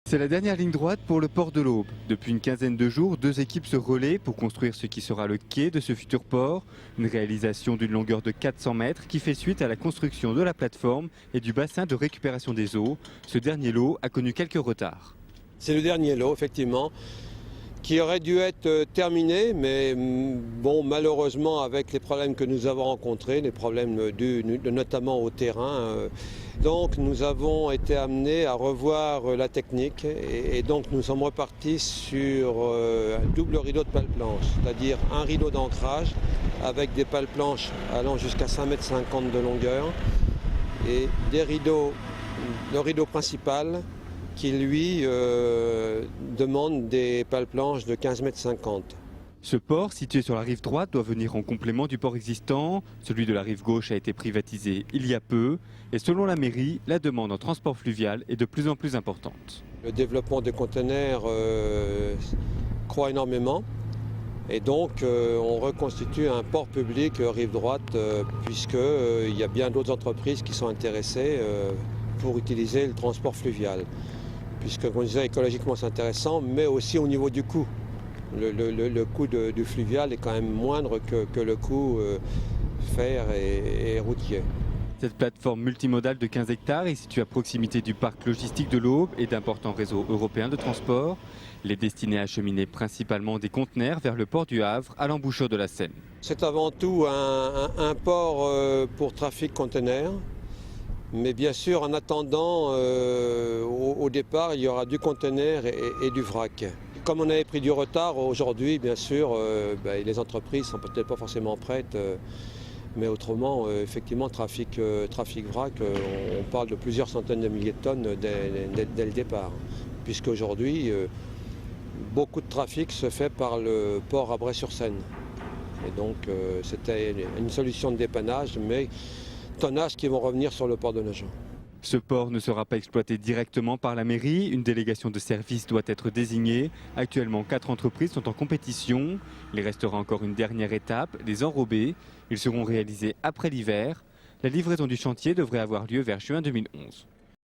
C'est la dernière ligne droite pour le port de l'Aube. Depuis une quinzaine de jours, deux équipes se relaient pour construire ce qui sera le quai de ce futur port. Une réalisation d'une longueur de 400 mètres qui fait suite à la construction de la plateforme et du bassin de récupération des eaux. Ce dernier lot a connu quelques retards. C'est le dernier lot, effectivement, qui aurait dû être terminé, mais bon, malheureusement, avec les problèmes que nous avons rencontrés, les problèmes dus notamment au terrain, donc nous avons été amenés à revoir la technique et donc nous sommes repartis sur un double rideau de pales-planches, c'est-à-dire un rideau d'ancrage avec des pales-planches allant jusqu'à 5,50 m de longueur et des rideaux, le rideau principal qui lui demande des pales-planches de 15,50 m. Ce port, situé sur la rive droite, doit venir en complément du port existant. Celui de la rive gauche a été privatisé il y a peu. Et selon la mairie, la demande en transport fluvial est de plus en plus importante. Le développement des conteneurs croît énormément. Et donc on reconstitue un port public rive droite puisqu'il y a bien d'autres entreprises qui sont intéressées pour utiliser le transport fluvial. Puisque, comme je disais, écologiquement c'est intéressant, mais aussi au niveau du coût. Le coût du fluvial est quand même moindre que le coût fer et routier. Cette plateforme multimodale de 15 hectares est située à proximité du parc logistique de l'Aube et d'importants réseaux européens de transport. Elle est destinée à acheminer principalement des conteneurs vers le port du Havre à l'embouchure de la Seine. C'est avant tout un port pour trafic conteneurs. Mais bien sûr, en attendant, au départ, il y aura du conteneur et du vrac. Comme on avait pris du retard, aujourd'hui, bien sûr, les entreprises ne sont peut-être pas forcément prêtes. Mais autrement, effectivement, trafic vrac, on parle de plusieurs centaines de milliers de tonnes dès le départ. Puisqu'aujourd'hui, beaucoup de trafic se fait par le port à Bray-sur-Seine. Et donc, c'était une solution de dépannage, mais tonnages qui vont revenir sur le port de Nogent. Ce port ne sera pas exploité directement par la mairie. Une délégation de service doit être désignée. Actuellement, 4 entreprises sont en compétition. Il restera encore une dernière étape, les enrobés. Ils seront réalisés après l'hiver. La livraison du chantier devrait avoir lieu vers juin 2011.